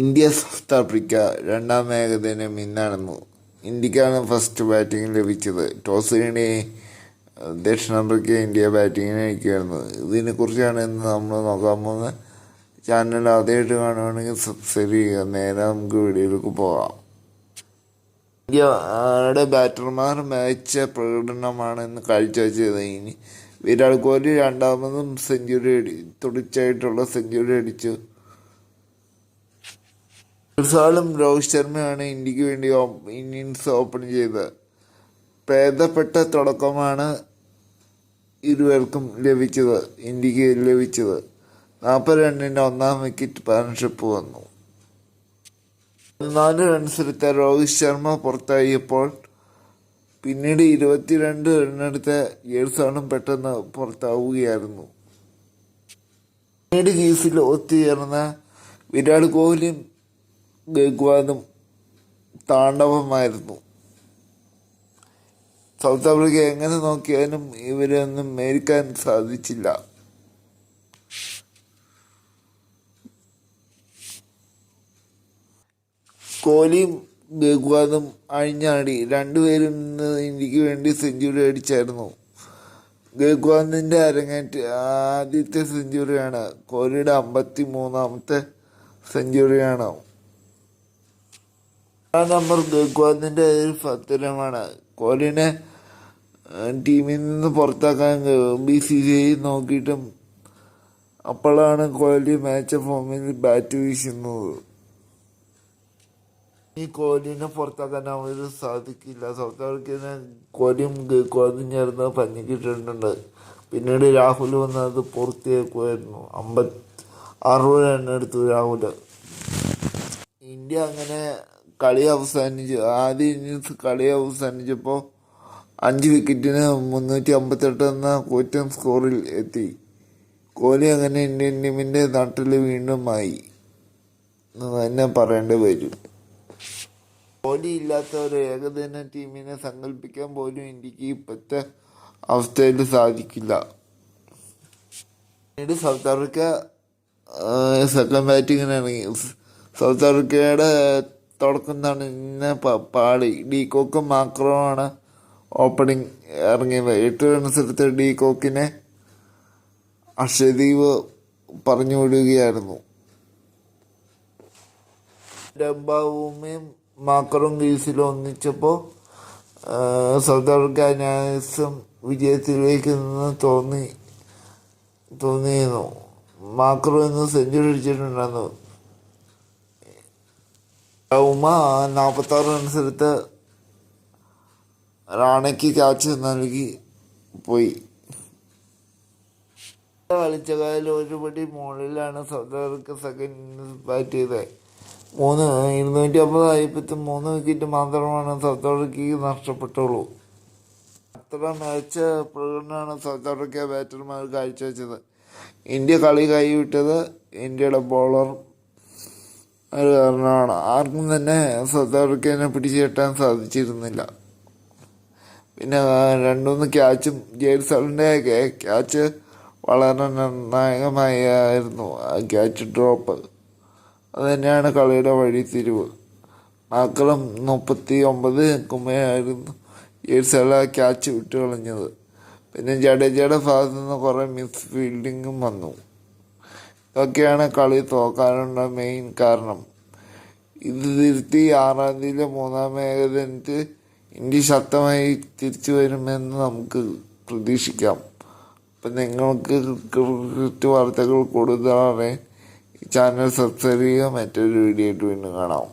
India south Africa രണ്ടാം ഏകദിനം ഇന്നാണെന്നു. ഇന്ത്യക്കാണ് first batting ലഭിച്ചത്. ടോസ് നേടി ദക്ഷിണാഫ്രിക്ക ഇന്ത്യ ബാറ്റിങ്ങിന് അയക്കുകയായിരുന്നു. ഇതിനെക്കുറിച്ചാണ് ഇന്ന് നമ്മൾ നോക്കാൻ പോകുന്നത്. ചാനൽ ആദ്യമായിട്ട് കാണുകയാണെങ്കിൽ സബ്സ്ക്രൈബ് ചെയ്യുക. നേരെ നമുക്ക് വീഡിയോയിലേക്ക് പോകാം. ഇന്ത്യയുടെ ബാറ്റർമാർ മികച്ച പ്രകടനമാണ് ഇന്ന് കാഴ്ചവെച്ചത്. ഇനി വിരാട് കോഹ്ലി രണ്ടാമതും തുടർച്ചയായിട്ടുള്ള സെഞ്ചുറി അടിച്ചു. സാളും രോഹിത് ശർമ്മയാണ് ഇന്ത്യക്ക് വേണ്ടി ഇന്നിങ്സ് ഓപ്പൺ ചെയ്തത്. ഭേദപ്പെട്ട തുടക്കമാണ് ഇരുവർക്കും ഇന്ത്യക്ക് ലഭിച്ചത്. 40 റണ്ണിൻ്റെ ഒന്നാം വിക്കറ്റ് പാർട്ണർഷിപ്പ് വന്നു. 14 റൺസെടുത്ത രോഹിത് ശർമ്മ പുറത്തായപ്പോൾ പിന്നീട് 22 റണ്ണെടുത്ത ജേഴ്സാണും പെട്ടെന്ന് പുറത്താവുകയായിരുന്നു. പിന്നീട് ക്രീസിൽ ഒത്തുചേർന്ന വിരാട് കോഹ്ലിയും ഗെയ്ക്വാദും താണ്ഡവമായിരുന്നു. സൗത്ത് ആഫ്രിക്ക എങ്ങനെ നോക്കിയാലും ഇവരൊന്നും മേടിക്കാൻ സാധിച്ചില്ല. കോഹ്ലിയും ഗെയ്ക്വാദും അഴിഞ്ഞാടി. രണ്ടുപേരും ഇന്ന് ഇന്ത്യക്ക് വേണ്ടി സെഞ്ചുറി അടിച്ചായിരുന്നു. ഗെയ്ക്വാദിൻ്റെ ആദ്യത്തെ സെഞ്ചുറിയാണ്. കോഹ്ലിയുടെ 53ാമത്തെ സെഞ്ചുറിയാണ്. നമ്പർ ഗെയ്ക്വാദിൻ്റെ ഫത്തരമാണ്. കോഹ്ലിനെ ടീമിൽ നിന്ന് പുറത്താക്കാൻ BCCI നോക്കിയിട്ടും അപ്പോഴാണ് കോഹ്ലി മാച്ച് ഫോമിൽ ബാറ്റ് വീശുന്നത്. ഈ കോഹ്ലിനെ പുറത്താക്കാൻ അവർ സാധിക്കില്ല. സൗത്ത് ആഫ്രിക്കനെ കോഹ്ലിയും ഗെയ്ക്വാദും ചേർന്ന് പഞ്ഞിക്കിട്ടിട്ടുണ്ട്. പിന്നീട് രാഹുൽ വന്ന് അത് പൂർത്തിയാക്കുമായിരുന്നു. 60 റണ്ണെടുത്തു രാഹുൽ. ഇന്ത്യ അങ്ങനെ ആദ്യ ഇന്നിങ്സ് കളി അവസാനിച്ചപ്പോൾ 5 വിക്കറ്റിന് 358 എന്ന കൂറ്റൻ സ്കോറിൽ എത്തി. കോഹ്ലി അങ്ങനെ ഇന്ത്യൻ ടീമിൻ്റെ നാട്ടിൽ വീണ്ടും ആയി എന്ന് തന്നെ പറയേണ്ടി വരും. കോഹ്ലി ഇല്ലാത്ത ഒരു ഏകദിന ടീമിനെ സങ്കല്പിക്കാൻ പോലും ഇന്ത്യക്ക് ഇപ്പോഴത്തെ അവസ്ഥയിൽ സാധിക്കില്ല. പിന്നീട് സൗത്ത് ആഫ്രിക്ക സെക്കൻഡ് ബാറ്റിങ്ങിന് ഇറങ്ങി. സൗത്ത് ആഫ്രിക്കയുടെ തുടക്കം തന്നെ പാളി. ഡീകോക്കും മാക്രോമാണ് ഓപ്പണിംഗ് ഇറങ്ങിയത്. 8 റൺസെടുത്ത ഡീകോക്കിനെ അർഷദീപ് പറഞ്ഞു വിടുകയായിരുന്നു. ഡംബാവുമയും മാക്രോയും ക്രീസിൽ ഒന്നിച്ചപ്പോൾ സൗത്ത് ആഫ്രിക്ക അനായാസം വിജയത്തിലേക്ക് നിന്ന് തോന്നിയിരുന്നു. മാക്രോ ഇന്ന് സെഞ്ചുറി അടിച്ചിട്ടുണ്ടായിരുന്നു. ഉമ 46 റൺസെടുത്ത് റാണയ്ക്ക് ക്യാച്ച് നൽകി പോയി. കളിച്ചകാലിൽ ഒരുപടി മുകളിലാണ് south Africa second innings bat ചെയ്തത്. 250 ആയപ്പോൾ 3 വിക്കറ്റ് മാത്രമാണ് സൗത്ത് ആഫ്രിക്കയ്ക്ക് നഷ്ടപ്പെട്ടുള്ളൂ. അത്ര മികച്ച പ്രകടനമാണ് സൗത്ത് ആഫ്രിക്ക ബാറ്റർമാർ കാഴ്ചവെച്ചത്. ഇന്ത്യ കളി കൈവിട്ടത് ഇന്ത്യയുടെ ബോളർ കാരണമാണ്. ആർക്കും തന്നെ സൗത്ത് ആഫ്രിക്കനെ പിടിച്ചു കെട്ടാൻ സാധിച്ചിരുന്നില്ല. പിന്നെ 2-3 ക്യാച്ചും ജെയ്സലിൻ്റെ ക്യാച്ച് വളരെ നിർണായകമായിരുന്നു. ആ ക്യാച്ച് ഡ്രോപ്പ് അത് തന്നെയാണ് കളിയുടെ വഴിത്തിരിവ്. മാക്രം 39 നിൽക്കുമ്പോഴായിരുന്നു ജെയ്സൽ ആ ക്യാച്ച് വിട്ടു കളഞ്ഞത്. പിന്നെ ജഡേജയുടെ ഭാഗത്തു നിന്ന് കുറേ മിസ് ഫീൽഡിങ്ങും വന്നു. ഇതൊക്കെയാണ് കളി തോക്കാനുള്ള മെയിൻ കാരണം. ഇത് തിരുത്തി 6-ാം തീയതിയിലെ 3ാം ഏകദിനത്തിൽ ഇന്ത്യ ശക്തമായി തിരിച്ചു വരുമെന്ന് നമുക്ക് പ്രതീക്ഷിക്കാം. അപ്പം നിങ്ങൾക്ക് ക്രിക്കറ്റ് വാർത്തകൾ കൂടുതൽ അറിയാൻ ഈ ചാനൽ സബ്സ്ക്രൈബ് ചെയ്യുക. മറ്റൊരു വീഡിയോ ആയിട്ട് വീണ്ടും കാണാം.